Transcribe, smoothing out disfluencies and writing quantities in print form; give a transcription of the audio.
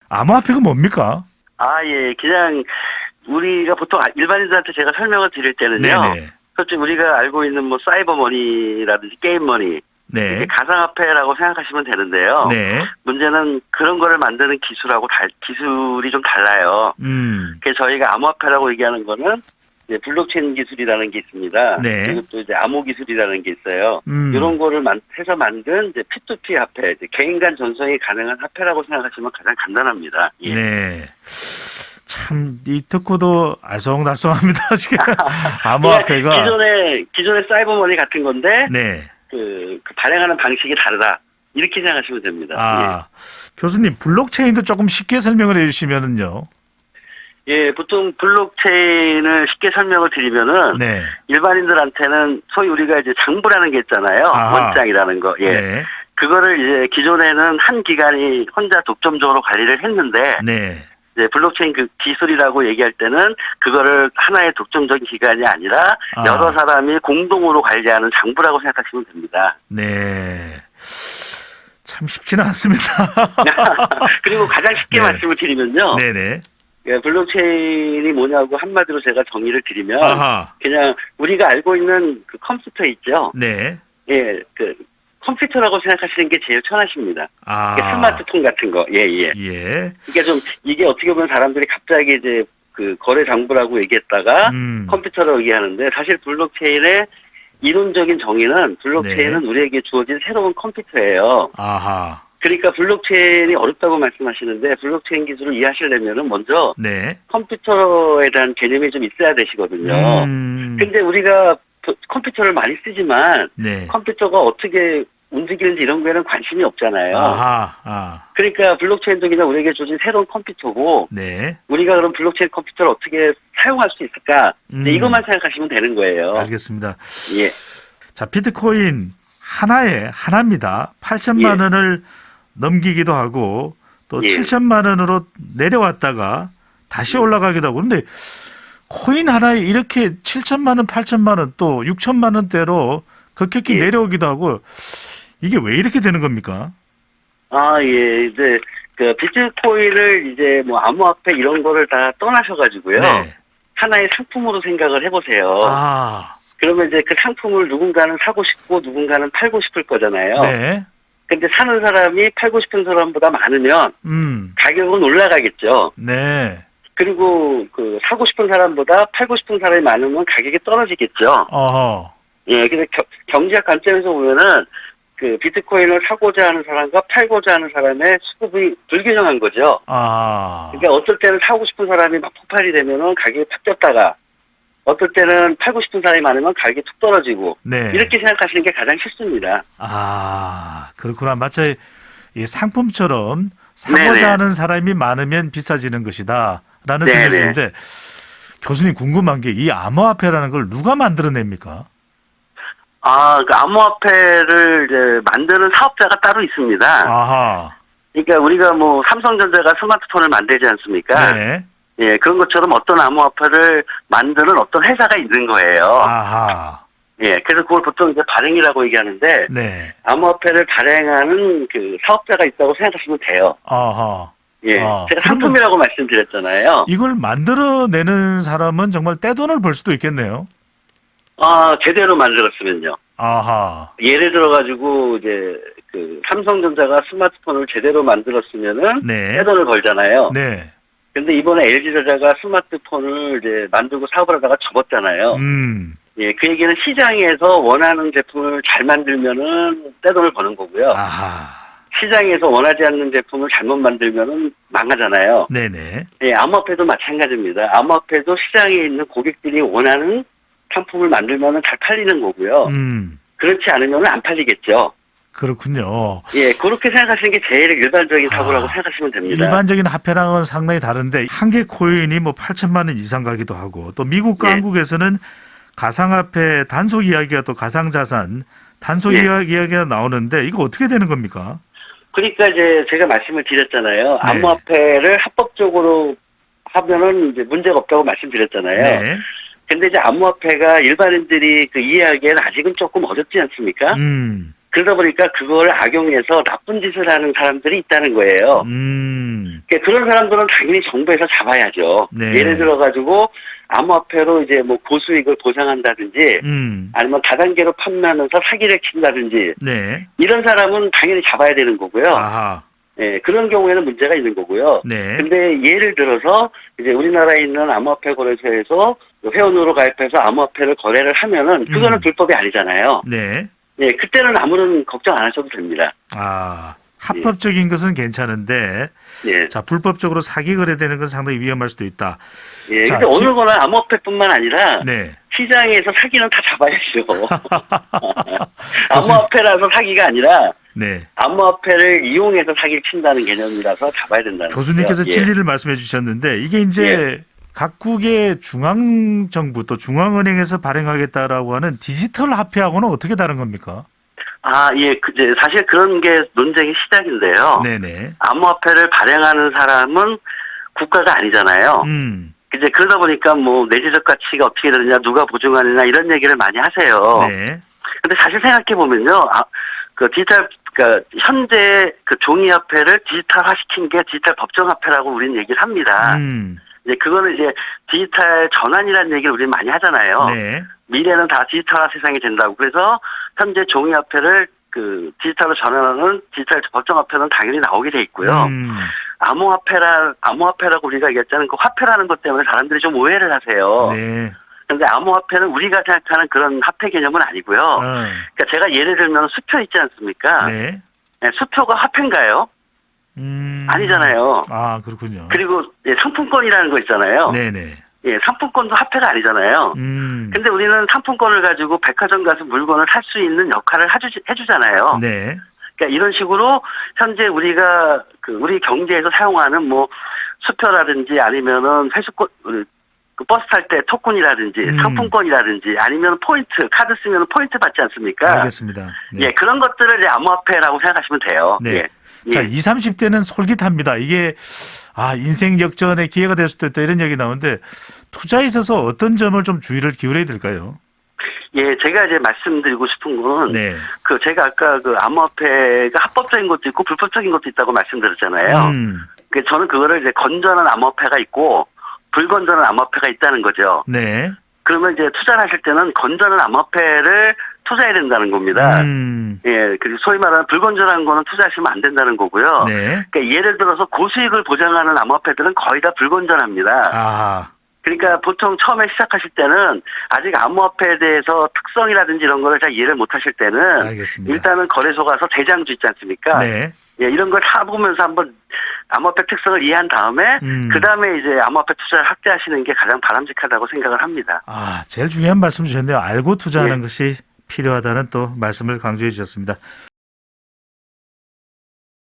암호화폐가 뭡니까? 예. 그냥 우리가 보통 일반인들한테 제가 설명을 드릴 때는요. 네네. 솔직히 우리가 알고 있는 뭐 사이버머니라든지 게임머니 네. 이게 가상화폐라고 생각하시면 되는데요. 네. 문제는 그런 거를 만드는 기술이 좀 달라요. 그래서 저희가 암호화폐라고 얘기하는 거는 이제 블록체인 기술이라는 게 있습니다. 네. 그리고 또 이제 암호 기술이라는 게 있어요. 이런 거를 해서 만든 이제 P2P 화폐, 이제 개인 간 전송이 가능한 화폐라고 생각하시면 가장 간단합니다. 예. 네. 참, 이 듣고도 알쏭달쏭합니다. 지금 암호화폐가. 기존의 사이버머니 같은 건데, 네. 그 발행하는 방식이 다르다. 이렇게 생각하시면 됩니다. 교수님, 블록체인도 조금 쉽게 설명을 해주시면은요. 예, 보통 블록체인을 쉽게 설명을 드리면은, 네. 일반인들한테는 소위 우리가 이제 장부라는 게 있잖아요. 원장이라는 거. 예. 네. 그거를 이제 기존에는 한 기관이 혼자 독점적으로 관리를 했는데, 네. 이제 블록체인 그 기술이라고 얘기할 때는 그거를 하나의 독점적인 기관이 아니라 여러 사람이 공동으로 관리하는 장부라고 생각하시면 됩니다. 네. 참 쉽지는 않습니다. 그리고 가장 쉽게 말씀을 드리면요. 네네. 블록체인이 뭐냐고 한마디로 제가 정의를 드리면 그냥 우리가 알고 있는 그 컴퓨터 있죠. 네. 예, 그 컴퓨터라고 생각하시는 게 제일 편하십니다. 스마트폰 같은 거. 예. 그러니까 좀 이게 어떻게 보면 사람들이 갑자기 이제 그 거래 장부라고 얘기했다가 컴퓨터라고 얘기하는데 사실 블록체인의 이론적인 정의는 블록체인은 우리에게 주어진 새로운 컴퓨터예요. 그러니까 블록체인이 어렵다고 말씀하시는데 블록체인 기술을 이해하시려면은 먼저 컴퓨터에 대한 개념이 좀 있어야 되시거든요. 근데 우리가 컴퓨터를 많이 쓰지만 컴퓨터가 어떻게 움직이는지 이런 거에는 관심이 없잖아요. 그러니까 블록체인도 그냥 우리에게 주어진 새로운 컴퓨터고 우리가 그럼 블록체인 컴퓨터를 어떻게 사용할 수 있을까? 이것만 생각하시면 되는 거예요. 알겠습니다. 예. 자, 비트코인 하나입니다. 8천만 원을 넘기기도 하고 또 7천만 원으로 내려왔다가 다시 올라가기도 하고 그런데 코인 하나에 이렇게 7천만 원, 8천만 원 또 6천만 원대로 급격히 내려오기도 하고 이게 왜 이렇게 되는 겁니까? 이제 그 비트코인을 이제 뭐 암호화폐 이런 거를 다 떠나셔가지고요. 하나의 상품으로 생각을 해보세요. 그러면 이제 그 상품을 누군가는 사고 싶고 누군가는 팔고 싶을 거잖아요. 근데 사는 사람이 팔고 싶은 사람보다 많으면 가격은 올라가겠죠. 그리고 그 사고 싶은 사람보다 팔고 싶은 사람이 많으면 가격이 떨어지겠죠. 예, 그래서 경제학 관점에서 보면은 그 비트코인을 사고자 하는 사람과 팔고자 하는 사람의 수급이 불균형한 거죠. 그러니까 어떨 때는 사고 싶은 사람이 막 폭발이 되면은 가격이 팍 뛰었다가 어떨 때는 팔고 싶은 사람이 많으면 가격이 툭 떨어지고 이렇게 생각하시는 게 가장 쉽습니다. 그렇구나. 마치 이 상품처럼 사고자 하는 사람이 많으면 비싸지는 것이다 라는 생각이 드는데 교수님 궁금한 게 이 암호화폐라는 걸 누가 만들어냅니까? 그 암호화폐를 이제 만드는 사업자가 따로 있습니다. 그러니까 우리가 뭐 삼성전자가 스마트폰을 만들지 않습니까? 예, 그런 것처럼 어떤 암호화폐를 만드는 어떤 회사가 있는 거예요. 예, 그래서 그걸 보통 이제 발행이라고 얘기하는데, 암호화폐를 발행하는 그 사업자가 있다고 생각하시면 돼요. 예, 제가 상품이라고 말씀드렸잖아요. 이걸 만들어내는 사람은 정말 떼돈을 벌 수도 있겠네요. 제대로 만들었으면요. 예를 들어가지고, 이제, 그, 삼성전자가 스마트폰을 제대로 만들었으면은, 떼돈을 벌잖아요. 근데 이번에 LG전자가 스마트폰을 이제 만들고 사업을 하다가 접었잖아요. 예, 그 얘기는 시장에서 원하는 제품을 잘 만들면은 떼돈을 버는 거고요. 시장에서 원하지 않는 제품을 잘못 만들면은 망하잖아요. 예, 암호화폐도 마찬가지입니다. 암호화폐도 시장에 있는 고객들이 원하는 상품을 만들면은 잘 팔리는 거고요. 그렇지 않으면 안 팔리겠죠. 그렇군요. 예, 그렇게 생각하시는 게 제일 일반적인 사고라고 생각하시면 됩니다. 일반적인 화폐랑은 상당히 다른데 한 개 코인이 뭐 8천만 원 이상 가기도 하고 또 미국과 한국에서는 가상화폐 단속 이야기가 또 가상자산 단속 이야기가 나오는데 이거 어떻게 되는 겁니까? 그러니까 이제 제가 말씀을 드렸잖아요. 암호화폐를 합법적으로 하면은 이제 문제가 없다고 말씀드렸잖아요. 근데 이제 암호화폐가 일반인들이 그 이해하기에는 아직은 조금 어렵지 않습니까? 그러다 보니까 그걸 악용해서 나쁜 짓을 하는 사람들이 있다는 거예요. 그러니까 그런 사람들은 당연히 정부에서 잡아야죠. 네. 예를 들어가지고 암호화폐로 이제 뭐 고수익을 보상한다든지 아니면 다단계로 판매하면서 사기를 친다든지 네. 이런 사람은 당연히 잡아야 되는 거고요. 아하. 네, 그런 경우에는 문제가 있는 거고요. 네. 근데 예를 들어서 이제 우리나라에 있는 암호화폐 거래소에서 회원으로 가입해서 암호화폐를 거래를 하면은 그거는 불법이 아니잖아요. 네. 네, 그때는 아무런 걱정 안 하셔도 됩니다. 아, 합법적인 것은 괜찮은데, 예. 자, 불법적으로 사기 거래되는 건 상당히 위험할 수도 있다. 예, 자, 근데 어느 거나 암호화폐뿐만 아니라 네. 시장에서 사기는 다 잡아야죠. 암호화폐라서 사기가 아니라 네. 암호화폐를 이용해서 사기를 친다는 개념이라서 잡아야 된다는 교수님께서 거죠. 진리를 말씀해 주셨는데 이게 이제 각국의 중앙정부 또 중앙은행에서 발행하겠다라고 하는 디지털 화폐하고는 어떻게 다른 겁니까? 아, 예, 이제 사실 그런 게 논쟁의 시작인데요. 네네. 암호화폐를 발행하는 사람은 국가가 아니잖아요. 이제 그러다 보니까 뭐 내재적 가치가 어떻게 되느냐, 누가 보증하느냐 이런 얘기를 많이 하세요. 네. 근데 사실 생각해 보면요, 그 디지털, 그러니까 현재 그 종이 화폐를 디지털화 시킨 게 디지털 법정 화폐라고 우리는 얘기를 합니다. 이제 그거는 이제 디지털 전환이라는 얘기를 우리는 많이 하잖아요. 네. 미래는 다 디지털화 세상이 된다고. 그래서 현재 종이 화폐를 그 디지털로 전환하는 디지털 법정 화폐는 당연히 나오게 돼 있고요. 암호화폐라고 우리가 얘기했잖아요. 그 화폐라는 것 때문에 사람들이 좀 오해를 하세요. 네. 근데 암호화폐는 우리가 생각하는 그런 화폐 개념은 아니고요. 그러니까 제가 예를 들면 수표 있지 않습니까? 네. 네, 수표가 화폐인가요? 아니잖아요. 아, 그렇군요. 그리고 상품권이라는 거 있잖아요. 네네. 예, 상품권도 화폐가 아니잖아요. 근데 우리는 상품권을 가지고 백화점 가서 물건을 살 수 있는 역할을 해주잖아요. 네. 그러니까 이런 식으로 현재 우리가 우리 경제에서 사용하는 뭐 수표라든지 아니면은 회수권, 그 버스 탈 때 토큰이라든지 상품권이라든지 아니면 포인트, 카드 쓰면 포인트 받지 않습니까? 알겠습니다. 네. 예, 그런 것들을 이제 암호화폐라고 생각하시면 돼요. 네. 예. 자, 예. 20, 30대는 솔깃합니다. 이게, 인생 역전의 기회가 될 수도 있다 이런 얘기 나오는데 투자에 있어서 어떤 점을 좀 주의를 기울여야 될까요? 예, 제가 이제 말씀드리고 싶은 건, 네. 제가 아까 암호화폐가 합법적인 것도 있고 불법적인 것도 있다고 말씀드렸잖아요. 저는 그거를 이제 건전한 암호화폐가 있고 불건전한 암호화폐가 있다는 거죠. 네. 그러면 이제 투자를 하실 때는 건전한 암호화폐를 투자해야 된다는 겁니다. 예, 그리고 소위 말하는 불건전한 거는 투자하시면 안 된다는 거고요. 네. 그러니까 예를 들어서 고수익을 보장하는 암호화폐들은 거의 다 불건전합니다. 아. 그러니까 보통 처음에 시작하실 때는 아직 암호화폐에 대해서 특성이라든지 이런 거를 잘 이해를 못 하실 때는 알겠습니다. 일단은 거래소 가서 대장주 있지 않습니까? 네. 예, 이런 걸 다 보면서 한번 암호화폐 특성을 이해한 다음에 그 다음에 이제 암호화폐 투자를 확대하시는 게 가장 바람직하다고 생각을 합니다. 제일 중요한 말씀 주셨네요. 알고 투자하는 예. 것이 필요하다는 또 말씀을 강조해 주셨습니다.